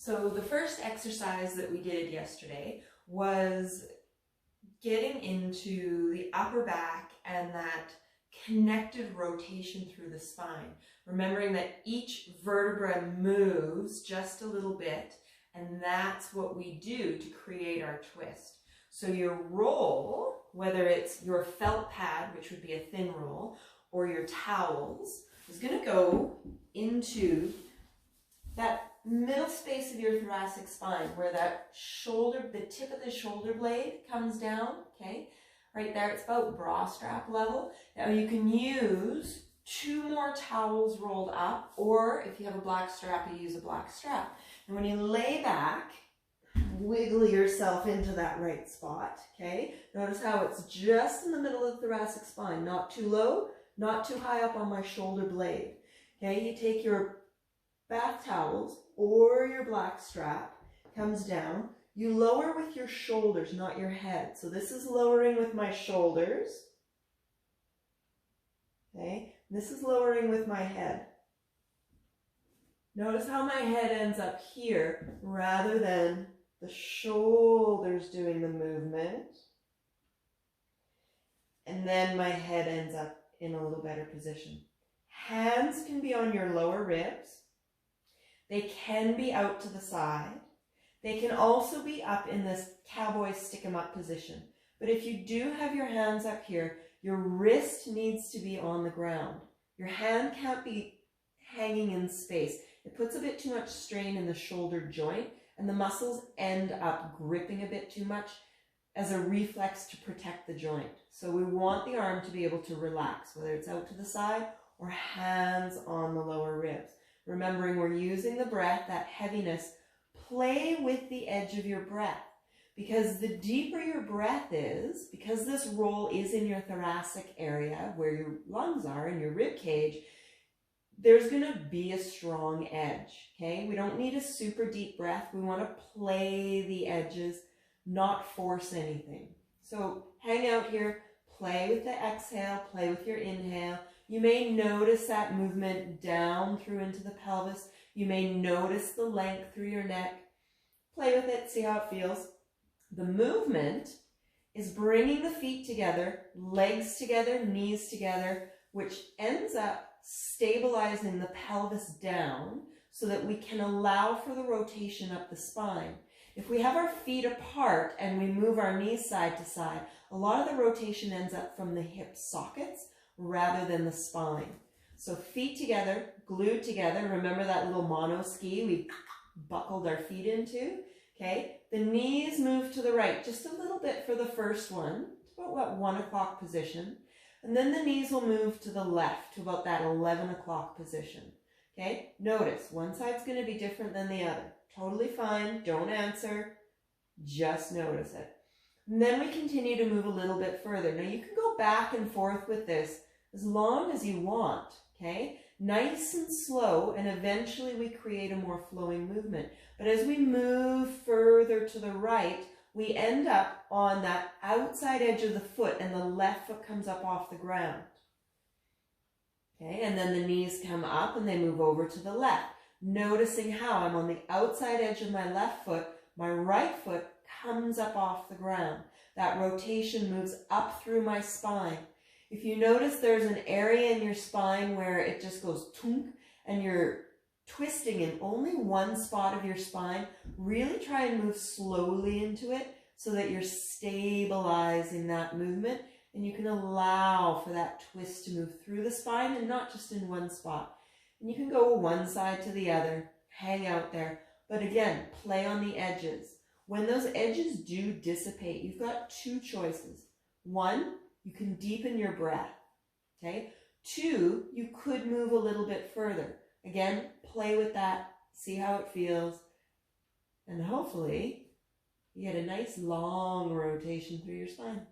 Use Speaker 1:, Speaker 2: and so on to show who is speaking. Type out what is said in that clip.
Speaker 1: So the first exercise that we did yesterday was getting into the upper back and that connected rotation through the spine. Remembering that each vertebra moves just a little bit, and that's what we do to create our twist. So your roll, whether it's your felt pad, which would be a thin roll, or your towels, is going to go into that middle space of your thoracic spine where that shoulder, the tip of the shoulder blade comes down, okay? Right there, it's about bra strap level. Now you can use 2 more towels rolled up, or if you have a black strap, you use a black strap. And when you lay back, wiggle yourself into that right spot, okay? Notice how it's just in the middle of the thoracic spine, not too low, not too high up on my shoulder blade. Okay, you take your bath towels or your black strap, comes down. You lower with your shoulders, not your head. So this is lowering with my shoulders. Okay, this is lowering with my head. Notice how my head ends up here rather than the shoulders doing the movement. And then my head ends up in a little better position. Hands can be on your lower ribs. They can be out to the side. They can also be up in this cowboy stick 'em up position. But if you do have your hands up here, your wrist needs to be on the ground. Your hand can't be hanging in space. It puts a bit too much strain in the shoulder joint, and the muscles end up gripping a bit too much as a reflex to protect the joint. So we want the arm to be able to relax, whether it's out to the side or hands on the lower ribs. Remembering we're using the breath, that heaviness. Play with the edge of your breath, because the deeper your breath is, because this roll is in your thoracic area where your lungs are in your rib cage, there's going to be a strong edge, okay? We don't need a super deep breath. We want to play the edges, not force anything. So hang out here, play with the exhale, play with your inhale. You may notice that movement down through into the pelvis. You may notice the length through your neck. Play with it, see how it feels. The movement is bringing the feet together, legs together, knees together, which ends up stabilizing the pelvis down so that we can allow for the rotation up the spine. If we have our feet apart and we move our knees side to side, a lot of the rotation ends up from the hip sockets rather than the spine. So feet together, glued together. Remember that little mono ski we buckled our feet into? Okay, the knees move to the right just a little bit for the first one. It's about what, 1 o'clock position. And then the knees will move to the left to about that 11 o'clock position. Okay, notice one side's going to be different than the other. Totally fine. Don't answer. Just notice it. And then we continue to move a little bit further. Now you can go back and forth with this as long as you want. Okay, nice and slow, and eventually we create a more flowing movement. But as we move further to the right, we end up on that outside edge of the foot, and the left foot comes up off the ground. Okay, and then the knees come up and they move over to the left. Noticing how I'm on the outside edge of my left foot, my right foot comes up off the ground. That rotation moves up through my spine. If you notice there's an area in your spine where it just goes tunk and you're twisting in only one spot of your spine, really try and move slowly into it so that you're stabilizing that movement, and you can allow for that twist to move through the spine and not just in one spot. And you can go one side to the other, hang out there, but again, play on the edges. When those edges do dissipate, you've got 2 choices. 1, you can deepen your breath, okay? 2, you could move a little bit further. Again, play with that, see how it feels, and hopefully you get a nice long rotation through your spine.